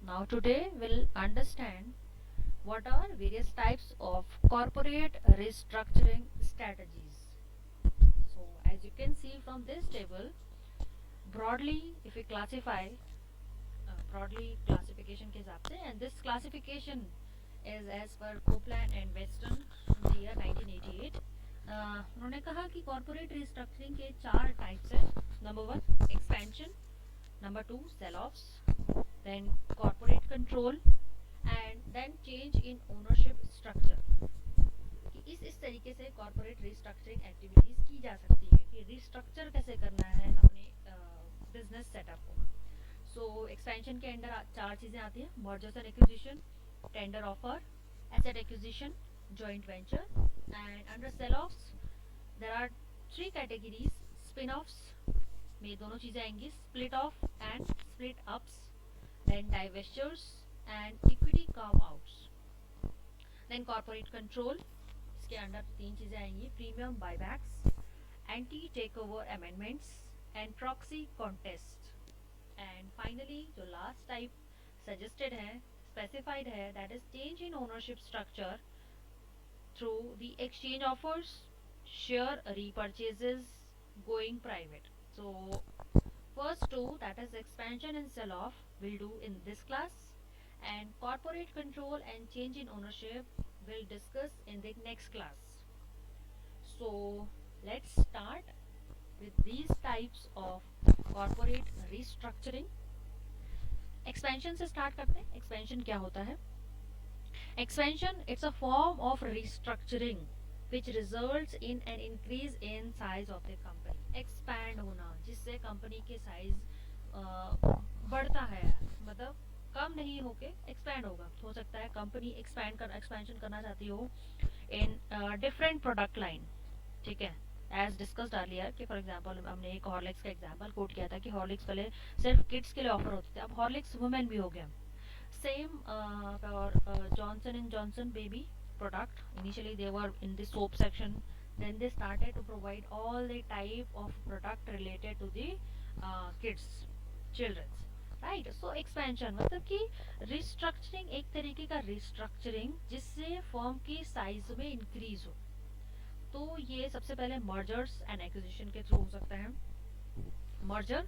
Now today we'll understand what are various types of corporate restructuring strategies. So as you can see from this table, broadly if we classify broadly classification के हिसाब से, and this classification is as per Copeland and Weston in the year 1988. उन्होंने कहा कि corporate restructuring के चार types है. Number 1 expansion, number 2 sell offs, then corporate control and then change in ownership structure. कि इस तरीके से कॉर्पोरेट रिस्ट्रक्चरिंग एक्टिविटीज की जा सकती है कि रिस्ट्रक्चर कैसे करना है अपने बिजनेस सेटअप को. सो एक्सपेंशन के अंडर चार चीज़ें आती हैं: mergers and acquisition, tender offer, asset acquisition, joint venture. And under sell offs there are three categories: spin offs में दोनों चीज़ें आएंगी, split off and split ups, then divestitures and equity carve outs. Then corporate control, इसके under तीन चीज़ें आएंगी: premium buybacks, anti take over amendments and proxy contest. And finally जो last type suggested है, स्पेसिफाइड है, that is change in ownership structure through the exchange offers, share repurchases, going private. So first two, that is expansion and sell off, will do in this class, and corporate control and change in ownership will discuss in the next class. So let's start with these types of corporate restructuring. Expansion से start करते हैं. Expansion क्या होता है? Expansion it's a form of restructuring which results in an increase in size of the company. Expand होना जिससे company के size बढ़ता है, मतलब कम नहीं होके एक्सपैंड होगा. हो सकता है कंपनी एक्सपेंशन करना चाहती हो इन डिफरेंट प्रोडक्ट लाइन. ठीक है, एज डिस्कस्ड अर्लियर कि फॉर एग्जांपल हमने एक हॉर्लिक्स का एग्जांपल कोट किया था कि हॉर्लिक्स पहले सिर्फ किड्स के लिए ऑफर होते थे, अब हॉर्लिक्स वुमेन भी हो गया. सेम और Johnson and Johnson baby product. Initially they were in the soap section, then they started to provide all the type of product related to the kids, children's, right? So expansion मतलब कि restructuring, एक तरीके का restructuring जिससे firm की size में increase हो. तो ये सबसे पहले मर्जर्स एंड एक्विजिशन के थ्रू हो सकता है. मर्जर,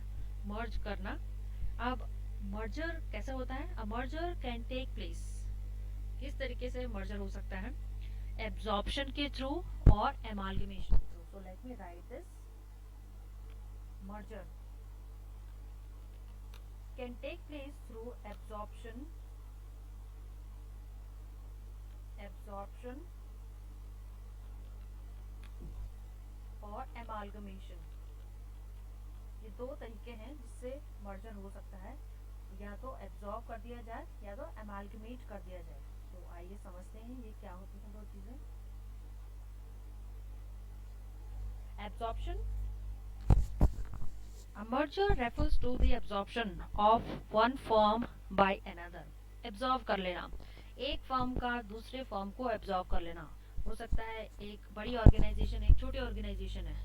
मर्ज करना. अब मर्जर कैसे होता है? A merger can take place. किस तरीके से मर्जर हो सकता है? एब्जॉर्प्शन के थ्रू और एमालगमेशन के through. So let me write this. Merger can take place through absorption और एमालगमेशन. ये दो तरीके हैं जिससे मर्जर हो सकता है. या तो एब्जॉर्ब कर दिया जाए या तो एमालगमेट कर दिया जाए. तो आइए समझते हैं ये क्या होती हैं दो चीजें. Absorption, a merger refers to the absorption of one firm by another. Absorb कर लेना, एक फर्म का दूसरे फर्म को एब्जॉर्ब कर लेना. हो सकता है एक बड़ी ऑर्गेनाइजेशन एक छोटी ऑर्गेनाइजेशन है,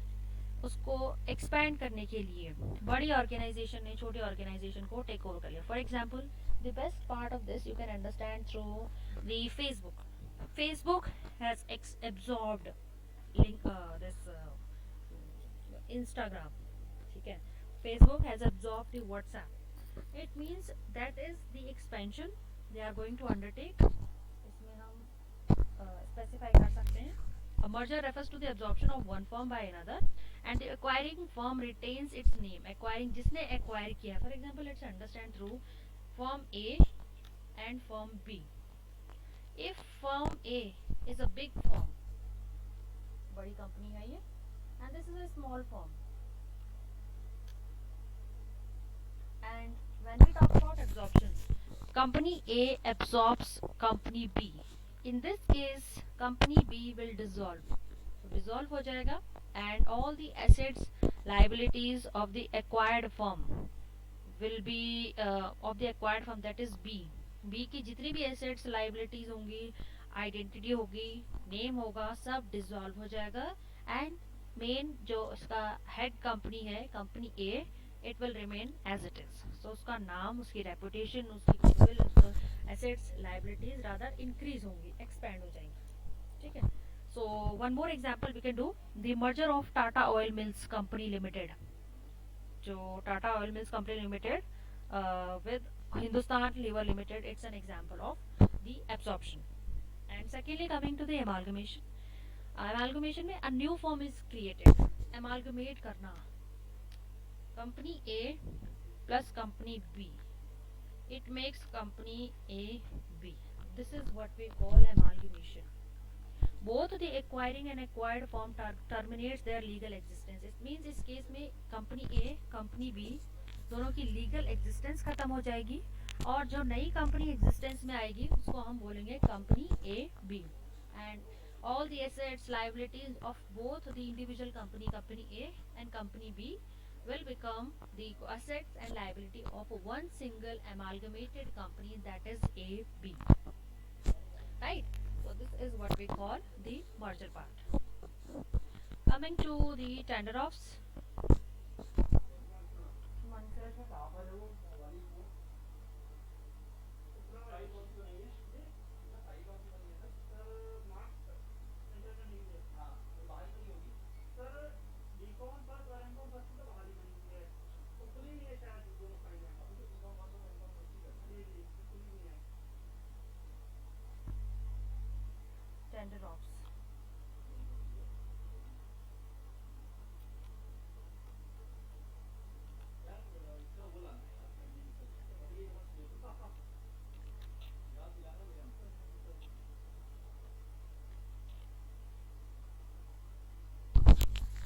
उसको एक्सपैंड करने के लिए बड़ी ऑर्गेनाइजेशन ने छोटी ऑर्गेनाइजेशन को टेक ओवर कर लिया. For example, the best part of this you can understand through the Facebook. Facebook has absorbed this Instagram. ठीक है, Facebook has absorbed the WhatsApp. It means that is the expansion they are going to undertake. इसमें हम specify कर सकते हैं. A merger refers to the absorption of one firm by another, and the acquiring firm retains its name. Acquiring जिसने acquire किया. For example, let's understand through firm A and firm B. If firm A is a big firm, बड़ी company है ये, and this is a small firm, and when we talk about absorption, company A absorbs company B. In this case, company B will dissolve. So dissolve हो जाएगा, and all the assets, liabilities of the acquired firm will be of the acquired firm, that is B. B की जितनी भी assets, liabilities होंगी, identity होगी, name होगा, सब dissolve हो जाएगा. And मेन जो उसका हेड कंपनी है, company A, it will remain as it is. So उसका नाम, उसकी reputation, उसकी goodwill, उसका assets, liabilities rather increase होंगी, expand हो जाएंगी. ठीक है. So one more example we can do, the merger of Tata Oil Mills Company Limited. जो Tata oil mills company limited with Hindustan Lever Limited, it's an example of the absorption. And secondly, coming to the amalgamation. Amalgamation में a new firm is created. Amalgamate करना, company A plus company B, it makes company A B. This is what we call amalgamation. Both the acquiring and acquired firm terminates their legal existence. It means इस case में company A company B दोनों की legal existence खत्म हो जाएगी, और जो नई कंपनी एग्जिस्टेंस में आएगी उसको हम बोलेंगे company A B. And all the assets, liabilities of both the individual company, company A and company B, will become the assets and liability of one single amalgamated company, that is AB. Right? So this is what we call the merger part. Coming to the tender offs. Tender offs.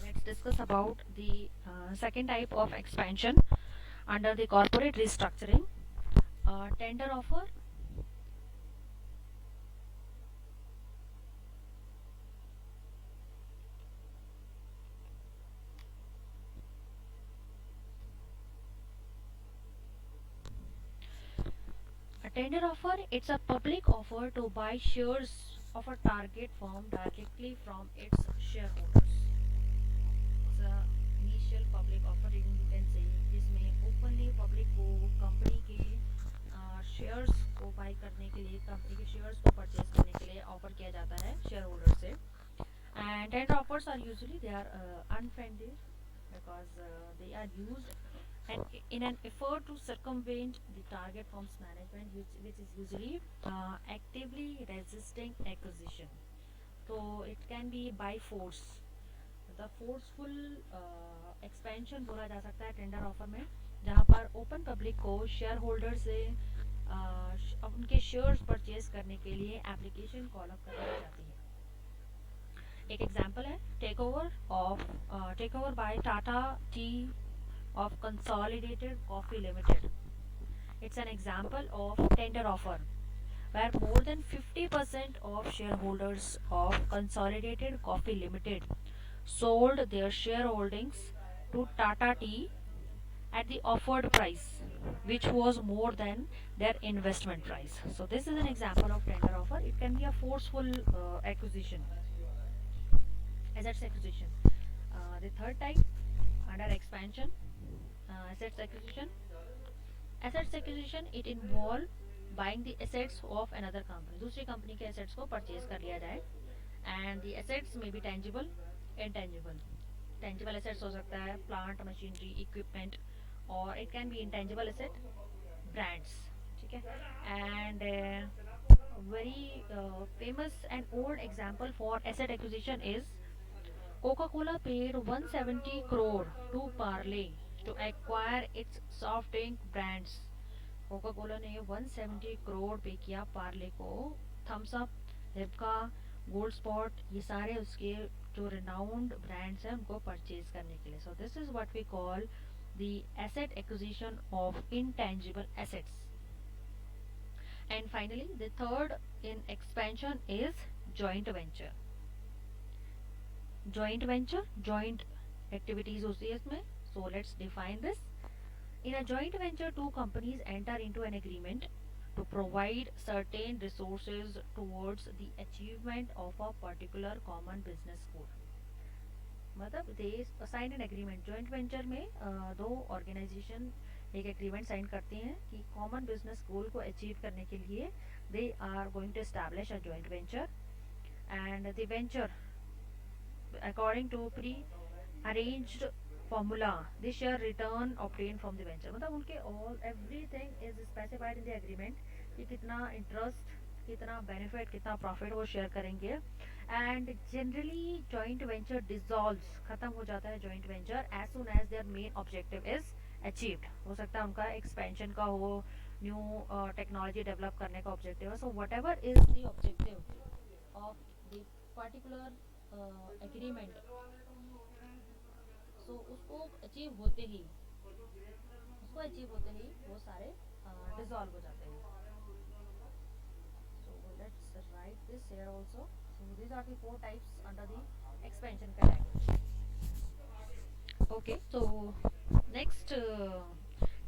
Let's discuss about the second type of expansion under the corporate restructuring, tender offer. A tender offer, it's a public offer to buy shares of a target firm directly from its shareholders. It's a initial public offering, you can say, जिसमें openly public को company के shares को by करने के लिए, company के shares को purchase करने के लिए ऑफर किया जाता है शेयर होल्डर से. And tender offers are usually, they are unfriendly because they are used and in an effort to circumvent the target firm's management, which is usually actively resisting acquisition. So it can be by force. The forceful expansion बोला जा सकता है tender offer में, जहाँ पर open public को share holder से उनके शेयर्स परचेज करने के लिए एप्लीकेशन कॉल अप करवाई जाती है. एक एग्जांपल है take over by Tata tea of Consolidated Coffee Limited. It's an example of tender offer where more than 50% of shareholders of Consolidated Coffee Limited sold their shareholdings to Tata Tea at the offered price, which was more than their investment price. So this is an example of tender offer. It can be a forceful acquisition, assets acquisition. The third type under expansion, assets acquisition. Assets acquisition, it involve buying the assets of another company. दूसरी company के assets को purchase कर लिया जाए. And the assets may be tangible, intangible. Tangible assets हो सकता है plant, machinery, equipment, or it can be intangible asset, brands. ठीक है. And very famous and old example for asset acquisition is Coca-Cola paid 170 crore to Parle to acquire its soft drink brands. Coca Cola ने 170 करोड़ पे किया पार्ले को, Thums up, लिप्का, gold spot, ये सारे उसके जो रिनाउंड ब्रांड्स हैं उनको परचेज करने के लिए. So this is what we call the asset acquisition of intangible assets. And finally the third in expansion is joint venture. Joint venture, joint activities होती है इसमें. So let's define this. In a joint venture, two companies enter into an agreement to provide certain resources towards the achievement of a particular common business goal. मतलब they sign an agreement, joint venture में दो organisation एक agreement sign करती हैं कि common business गोल को achieve करने के लिए they are going to establish a joint venture, and the venture according to pre-arranged formula the share return obtained from the venture, मतलब उनके all everything is specified in the agreement कि कितना interest, कितना benefit, कितना profit वो share करेंगे। And generally joint venture dissolves, खत्म हो जाता है joint venture as soon as their main objective is achieved. हो सकता है उनका एक्सपेंशन का हो, न्यू टेक्नोलॉजी डेवलप करने का ऑब्जेक्टिव है। So whatever is the objective of the particular agreement, so उसको अचीव होते ही वो सारे डिसॉल्व हो जाते हैं। So let's write this here also. So these are the four types under the expansion का language. Okay, so next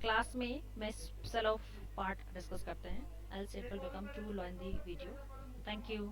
class में मैं sell off part discuss करते हैं, else it will become too long the video. Thank you.